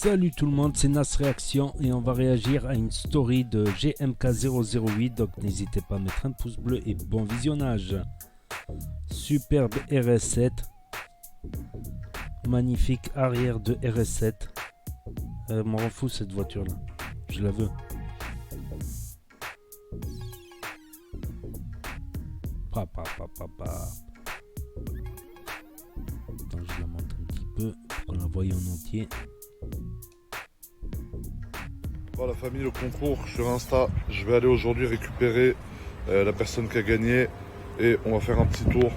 Salut tout le monde, c'est Nas Réaction et on va réagir à une story de GMK008, donc n'hésitez pas à mettre un pouce bleu et bon visionnage. Superbe RS7, magnifique arrière de RS7. M'en rend fou cette voiture là, je la veux. Attends, je la monte un petit peu pour qu'on la voie en entier. Bon, la famille, le concours sur Insta, je vais aller aujourd'hui récupérer la personne qui a gagné et on va faire un petit tour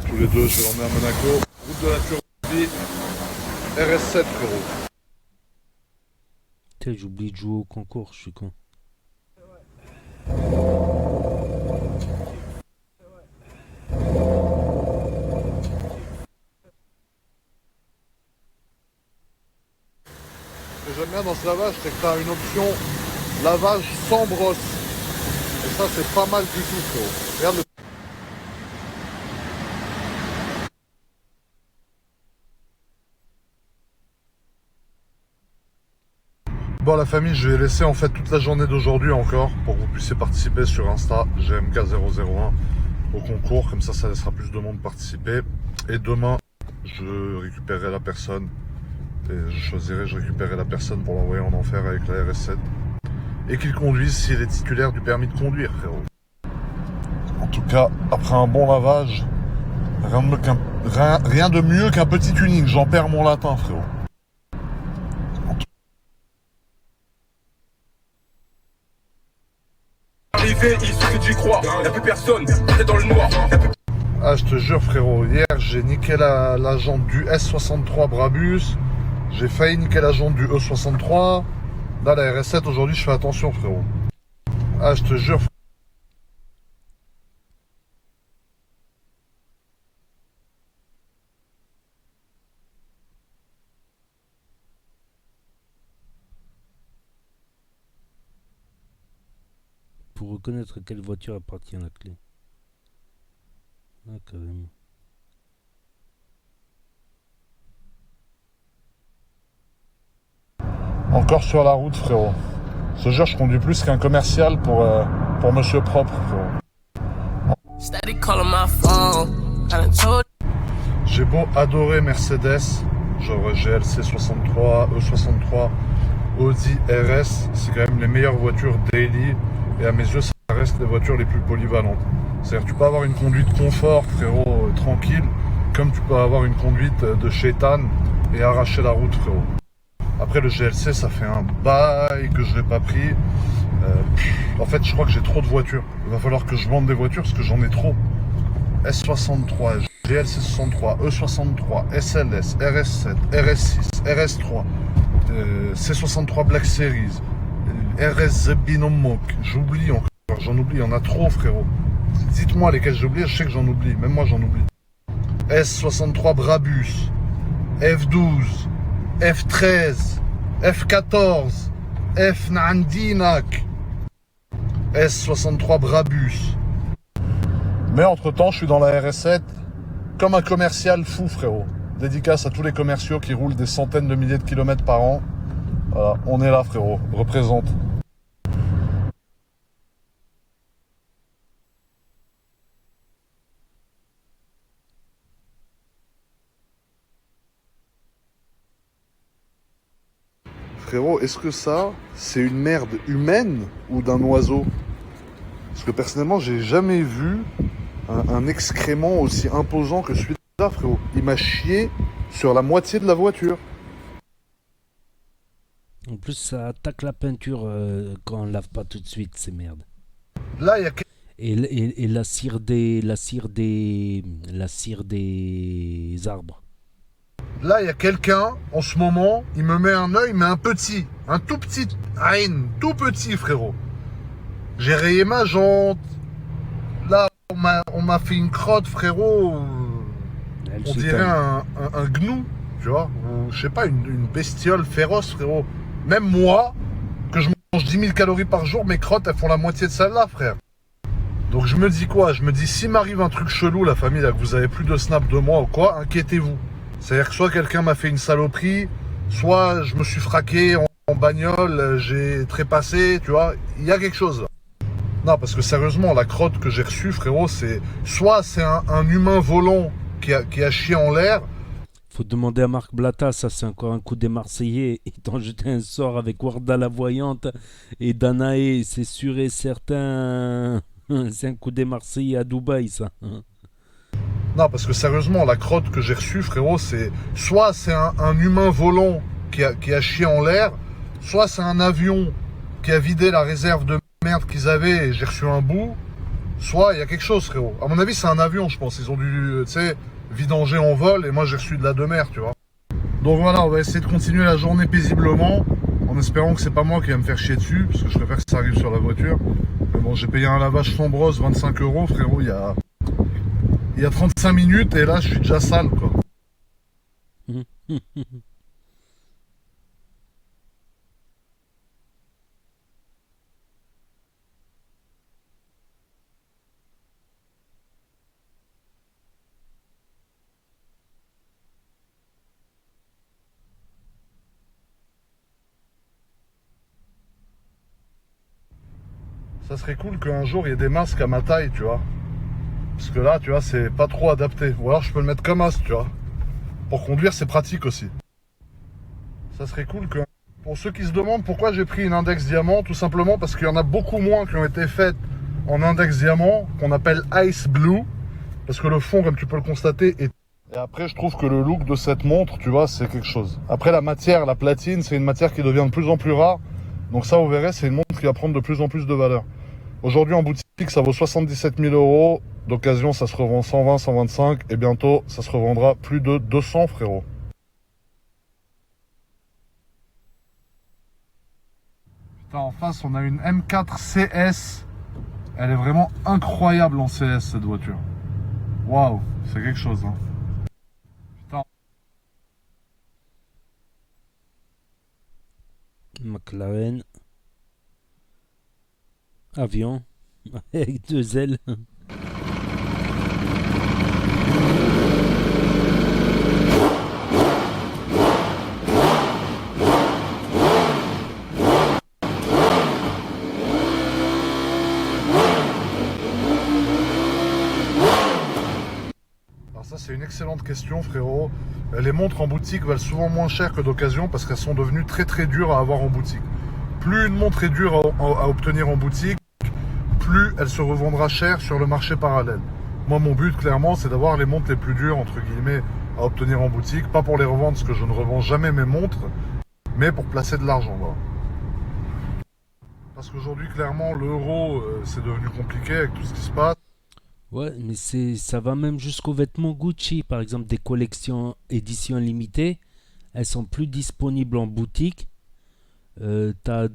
tous les deux. Je vais l'emmener à Monaco, route de la Turbie, RS7 frérot. Putain, j'oublie de jouer au concours, je suis con. Ce que j'aime bien dans ce lavage, c'est que tu as une option lavage sans brosse. Et ça, c'est pas mal du tout, frérot. Regarde le... Bon, la famille, je vais laisser en fait toute la journée d'aujourd'hui encore pour que vous puissiez participer sur Insta GMK001 au concours. Comme ça laissera plus de monde participer. Et demain, je récupérerai la personne. Et je récupérerai la personne pour l'envoyer en enfer avec la RS7. Et qu'il conduise s'il est titulaire du permis de conduire, frérot. En tout cas, après un bon lavage, rien de mieux qu'un petit tuning. J'en perds mon latin, frérot. Arrivé, il suffit d'y croire. Y'a plus personne, t'es dans le noir. Ah, je te jure, frérot, hier j'ai niqué la jante du S63 Brabus. J'ai failli niquer la jante du E63. Là, la RS7, aujourd'hui, je fais attention, frérot. Ah, je te jure. Pour reconnaître à quelle voiture appartient la clé. Ah, carrément. Encore sur la route, frérot. Je te jure, je conduis plus qu'un commercial pour Monsieur Propre, frérot. J'ai beau adorer Mercedes, genre GLC 63, E63, Audi RS, c'est quand même les meilleures voitures daily. Et à mes yeux, ça reste les voitures les plus polyvalentes. C'est-à-dire que tu peux avoir une conduite confort, frérot, tranquille, comme tu peux avoir une conduite de chétan et arracher la route, frérot. Après, le GLC, ça fait un bail que je l'ai pas pris. En fait, je crois que j'ai trop de voitures. Il va falloir que je vende des voitures parce que j'en ai trop. S63, GLC 63, E63, SLS, RS7, RS6, RS3, C63 Black Series, RS Binomok. J'oublie encore, j'en oublie, il y en a trop, frérot. Dites-moi lesquels j'oublie, je sais que j'en oublie, même moi j'en oublie. S63 Brabus, F12, F13, F14, F Nandinak, S63 Brabus. Mais entre temps, je suis dans la RS7 comme un commercial fou, frérot. Dédicace à tous les commerciaux qui roulent des centaines de milliers de kilomètres par an. Voilà, on est là, frérot. Représente. Frérot, est-ce que ça, c'est une merde humaine ou d'un oiseau? Parce que personnellement, j'ai jamais vu un excrément aussi imposant que celui-là, frérot. Il m'a chié sur la moitié de la voiture. En plus, ça attaque la peinture quand on lave pas tout de suite, c'est merde. Là, il y a... Et la cire des arbres. Là, il y a quelqu'un, en ce moment, il me met un œil, mais un tout petit, frérot. J'ai rayé ma jante. Là, on m'a fait une crotte, frérot. On dirait un gnou, tu vois. Ou, je sais pas, une bestiole féroce, frérot. Même moi, que je mange 10 000 calories par jour, mes crottes, elles font la moitié de celle-là, frère. Donc je me dis quoi? Je me dis, s'il m'arrive un truc chelou, la famille, là, que vous avez plus de snap de moi ou quoi, inquiétez-vous. C'est-à-dire que soit quelqu'un m'a fait une saloperie, soit je me suis fraqué en bagnole, j'ai trépassé, tu vois. Il y a quelque chose là. Non, parce que sérieusement, la crotte que j'ai reçue, frérot, c'est soit c'est un humain volant qui a chié en l'air. Faut demander à Marc Blatta, ça c'est encore un coup des Marseillais. Ils t'ont jeté un sort avec Warda la voyante et Danae, c'est sûr et certain. C'est un coup des Marseillais à Dubaï, ça. Non, parce que sérieusement, la crotte que j'ai reçue, frérot, c'est soit c'est un humain volant qui a chié en l'air, soit c'est un avion qui a vidé la réserve de merde qu'ils avaient et j'ai reçu un bout, soit il y a quelque chose, frérot. À mon avis, c'est un avion, je pense. Ils ont dû, tu sais, vidanger en vol et moi j'ai reçu de la de mer, tu vois. Donc voilà, on va essayer de continuer la journée paisiblement en espérant que c'est pas moi qui va me faire chier dessus, parce que je préfère que ça arrive sur la voiture. Mais bon, j'ai payé un lavage sans brosse, 25 €, frérot, il y a 35 minutes et là je suis déjà sale, quoi. Ça serait cool qu'un jour il y ait des masques à ma taille, tu vois. Parce que là, tu vois, c'est pas trop adapté. Ou alors je peux le mettre comme as, tu vois. Pour conduire, c'est pratique aussi. Ça serait cool que... Pour ceux qui se demandent pourquoi j'ai pris une index diamant, tout simplement parce qu'il y en a beaucoup moins qui ont été faites en index diamant, qu'on appelle Ice Blue. Parce que le fond, comme tu peux le constater, est... Et après, je trouve que le look de cette montre, tu vois, c'est quelque chose. Après, la matière, la platine, c'est une matière qui devient de plus en plus rare. Donc ça, vous verrez, c'est une montre qui va prendre de plus en plus de valeur. Aujourd'hui, en boutique, ça vaut 77 000 €. D'occasion, ça se revend 120, 125. Et bientôt, ça se revendra plus de 200, frérot. Putain, en face, on a une M4 CS. Elle est vraiment incroyable en CS, cette voiture. Waouh, c'est quelque chose, hein. Putain. McLaren. Avion. Avec 2 ailes. Alors ça, c'est une excellente question, frérot. Les montres en boutique valent souvent moins cher que d'occasion parce qu'elles sont devenues très très dures à avoir en boutique. Plus une montre est dure à obtenir en boutique, plus elle se revendra cher sur le marché parallèle. Moi, mon but, clairement, c'est d'avoir les montres les plus dures, entre guillemets, à obtenir en boutique. Pas pour les revendre, parce que je ne revends jamais mes montres, mais pour placer de l'argent, voilà. Parce qu'aujourd'hui, clairement, l'euro, c'est devenu compliqué avec tout ce qui se passe. Ouais, mais ça va même jusqu'aux vêtements Gucci, par exemple des collections édition limitée, elles sont plus disponibles en boutique. T'as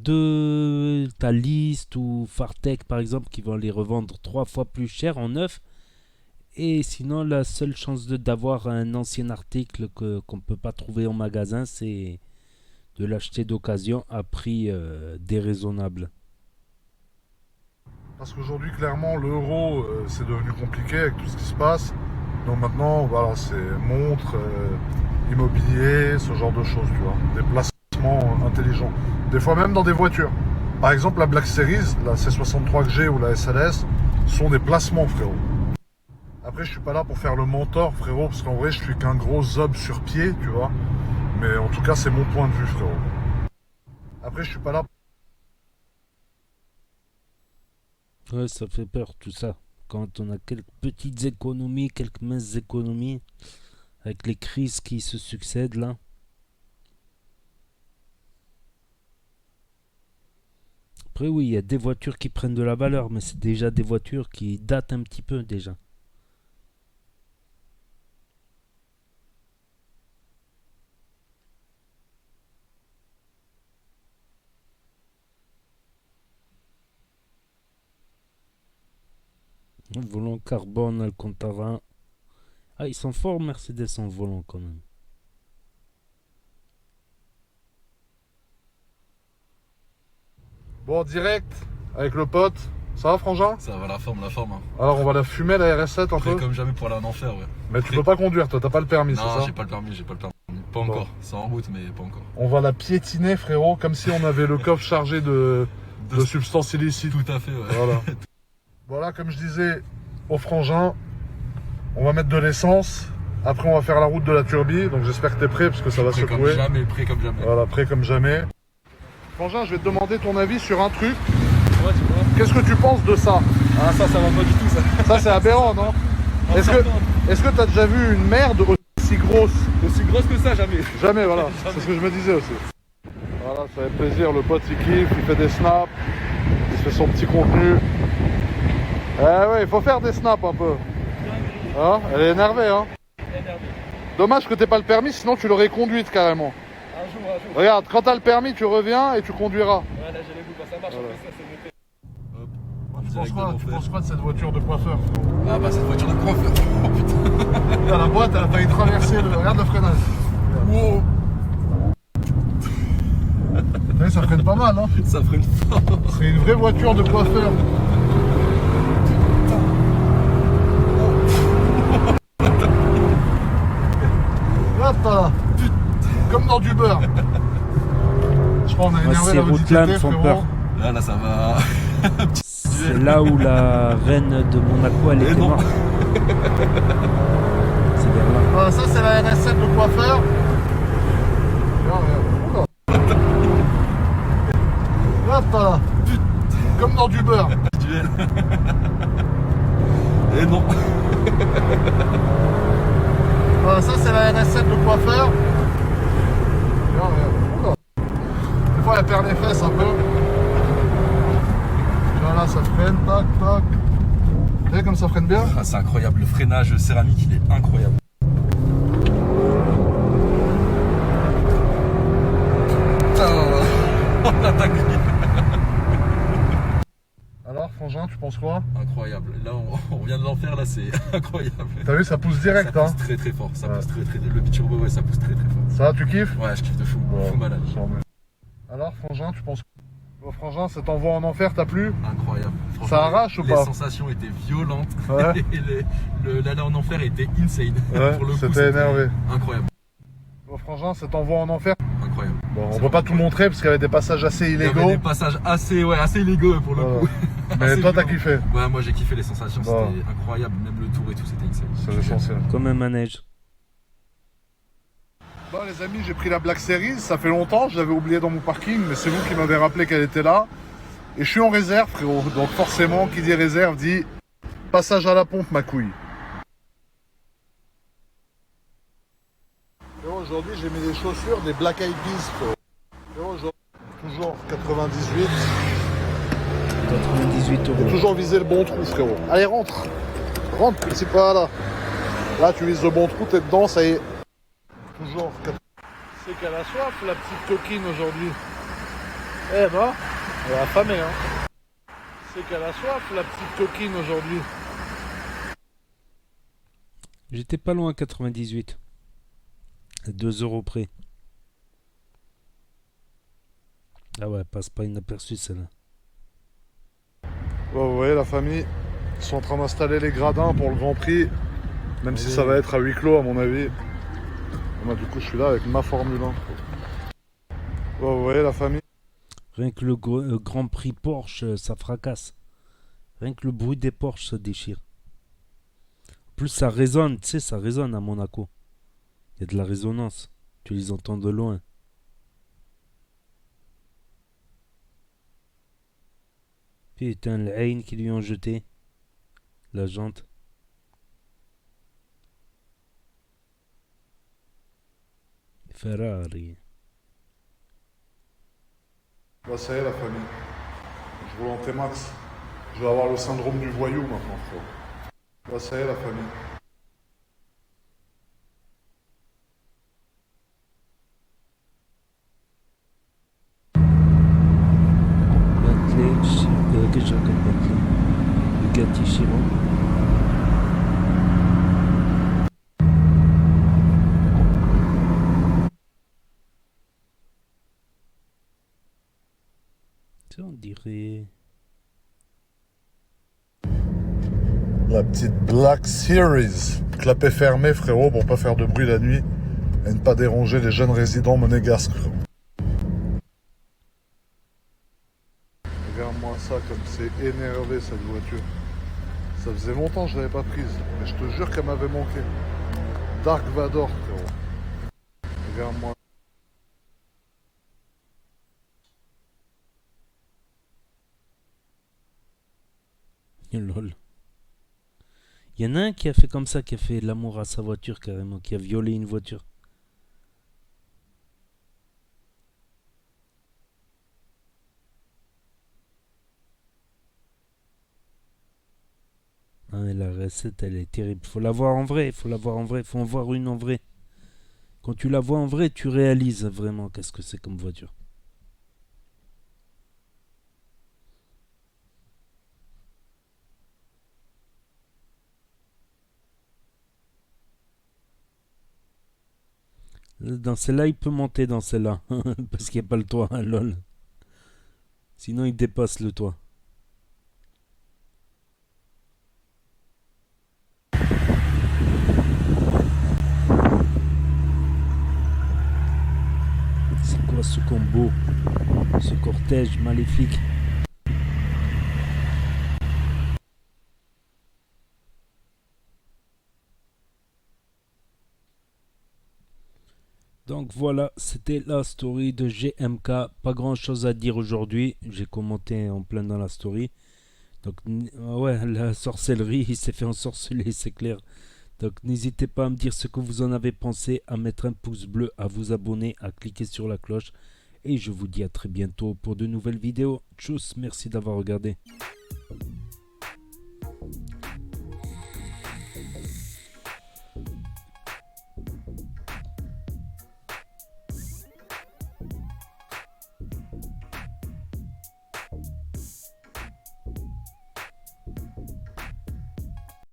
List ou Fartech par exemple qui vont les revendre 3 fois plus cher en neuf. Et sinon, la seule chance d'avoir un ancien article qu'on peut pas trouver en magasin, c'est de l'acheter d'occasion à prix déraisonnable. Parce qu'aujourd'hui, clairement, l'euro, c'est devenu compliqué avec tout ce qui se passe. Donc maintenant, voilà, c'est montres, immobilier, ce genre de choses, tu vois. Des placements intelligents. Des fois même dans des voitures. Par exemple, la Black Series, la C63 que j'ai ou la SLS, sont des placements, frérot. Après, je suis pas là pour faire le mentor, frérot, parce qu'en vrai, je suis qu'un gros zob sur pied, tu vois. Mais en tout cas, c'est mon point de vue, frérot. Après, je suis pas là... Ouais, ça fait peur tout ça. Quand on a quelques petites économies, quelques minces économies, avec les crises qui se succèdent là. Après oui, il y a des voitures qui prennent de la valeur, mais c'est déjà des voitures qui datent un petit peu déjà. Le volant carbone, Alcantara. Ah, ils sont forts Mercedes en volant quand même. Bon, direct, avec le pote. Ça va, frangin? Ça va la forme, hein. Alors, on va la fumer, la RS7, un Prêt peu. comme jamais pour aller en enfer, ouais. Mais tu peux pas conduire, toi, t'as pas le permis, c'est Non, ça? j'ai pas le permis. Pas encore, c'est en route, mais pas encore. On va la piétiner, frérot, comme si on avait le coffre chargé de substances illicites. Tout à fait, ouais. Voilà. Voilà, comme je disais au frangin, on va mettre de l'essence. Après, on va faire la route de la Turbie. Donc, j'espère que t'es prêt parce que ça va Prêt secouer. comme jamais, prêt comme jamais. Voilà, prêt comme jamais. Frangin, je vais te demander ton avis sur un truc. Ouais, tu vois. Qu'est-ce que tu penses de ça? Ah, ça va pas du tout, ça. Ça, c'est aberrant, non? Est-ce que t'as déjà vu une merde aussi grosse? Aussi grosse que ça, jamais. Jamais, voilà. C'est ce que je me disais aussi. Voilà, ça fait plaisir. Le pote, il kiffe, il fait des snaps. Il se fait son petit contenu. Eh ouais, il faut faire des snaps un peu. Hein? Elle est énervée, hein? Dommage que t'aies pas le permis, sinon tu l'aurais conduite carrément. Un jour. Regarde, quand t'as le permis, tu reviens et tu conduiras. Ouais, là, j'ai les bouts, ça marche, Voilà. après ça, c'est noté. Hop. Tu penses quoi de cette voiture de coiffeur? Ah, bah, cette voiture de coiffeur. Oh putain. La boîte, elle a failli traverser le... Regarde le freinage. Wow. Vous voyez, ça freine pas mal, hein? Ça freine fort. C'est une vraie voiture de coiffeur. Hop là. Comme dans du beurre. Je crois qu'on a énervé ces la routes-là me Auditité, font frérot. peur. Là, ça va. C'est là où la reine de Monaco, elle était non. morte. C'est vers là. Voilà, ça c'est la RS7 de coiffeur. Regarde. Hop là. Comme dans du beurre. Duel. Et non. Voilà, ça c'est la RS7 de coiffeur. Regarde. Des fois elle perd les fesses un peu. Voilà, ça freine, tac, tac. Vous voyez comme ça freine bien? Ah, c'est incroyable, le freinage céramique, il est incroyable. Putain, on a dinguerie. Alors, frangin, tu penses quoi? Incroyable. Là, on vient de l'en faire, là, c'est incroyable. T'as vu, ça pousse direct, Ça hein? pousse très très fort. Ça Ouais. pousse très très. Le biturbo, ouais, ça pousse très très fort. Ça va, tu kiffes? Ouais, je kiffe de fou. Fou malade. Alors, frangin, tu penses quoi? Bon, frangin, cet envoi en enfer, t'as plu? Incroyable. Franchement, Ça arrache ou pas? Les sensations étaient violentes. Ouais. Et l'aller en enfer était insane. Ouais, Pour le coup, c'était énervé. Incroyable. Bon, frangin, cet envoi en enfer. Incroyable. Bon, on C'est peut pas tout incroyable. montrer parce qu'il y avait des passages assez Il y avait illégaux. des passages assez illégaux pour le Voilà. coup. Mais Assez toi, t'as violents. kiffé. Ouais, moi j'ai kiffé les sensations, Bon. c'était incroyable. Même le tour et tout, c'était insane. C'est l'essentiel. Comme un manège. Bon, les amis, j'ai pris la Black Series. Ça fait longtemps, je l'avais oublié dans mon parking, mais c'est vous qui m'avez rappelé qu'elle était là. Et je suis en réserve, frérot. Donc, forcément, qui dit réserve dit passage à la pompe, ma couille. Frérot, aujourd'hui, j'ai mis des chaussures des Black Eyed Peas, frérot. Frérot, aujourd'hui, toujours 98. 98 Faut euros. toujours viser le bon trou, frérot. Allez, rentre. Rentre, petit pas là. Là, tu vises le bon trou, t'es dedans, ça y est. Toujours. C'est qu'elle a soif, la petite coquine, aujourd'hui. Eh ben, elle est affamée, hein. C'est qu'elle a soif, la petite coquine, aujourd'hui. J'étais pas loin à 98. À 2 euros près. Ah ouais, passe pas inaperçu celle-là. Ouais, vous voyez, la famille, ils sont en train d'installer les gradins pour le Grand Prix. Même si Oui. ça va être à huis clos, à mon avis. Et moi, du coup, je suis là avec ma Formule 1. Ouais, vous voyez, la famille. Rien que le Grand Prix Porsche, ça fracasse. Rien que le bruit des Porsche se déchire. En plus, ça résonne, tu sais, ça résonne à Monaco. Il y a de la résonance. Tu les entends de loin. Putain, le haine qu'ils lui ont jeté. La jante. Ferrari. Bah, ça y est, la famille. Je roule en T-Max. Je vais avoir le syndrome du voyou maintenant, frérot. Bah, ça y est, la famille. Bentley, qu'est-ce que j'ai comme Bentley? Bugatti Chiron. Tu sais, on dirait. La petite Black Series. Clapet fermé, frérot, pour pas faire de bruit la nuit. et ne pas déranger les jeunes résidents monégasques. Regarde-moi ça, comme c'est énervé cette voiture. Ça faisait longtemps que je l'avais pas prise, mais je te jure qu'elle m'avait manqué. Dark Vador, frérot. Regarde-moi. Lol. Il y en a un qui a fait comme ça, qui a fait l'amour à sa voiture carrément, qui a violé une voiture. Ah, mais la recette, elle est terrible. Faut la voir en vrai, faut la voir en vrai, faut en voir une en vrai. Quand tu la vois en vrai, tu réalises vraiment qu'est-ce que c'est comme voiture. Dans celle-là, il peut monter dans celle-là. Parce qu'il n'y a pas le toit, hein, lol. Sinon, il dépasse le toit. C'est quoi ce combo? Ce cortège maléfique? Donc voilà, c'était la story de GMK. Pas grand chose à dire aujourd'hui. J'ai commenté en plein dans la story. Donc ouais, la sorcellerie, il s'est fait ensorceler, c'est clair. Donc n'hésitez pas à me dire ce que vous en avez pensé, à mettre un pouce bleu, à vous abonner, à cliquer sur la cloche. Et je vous dis à très bientôt pour de nouvelles vidéos. Tchuss, merci d'avoir regardé.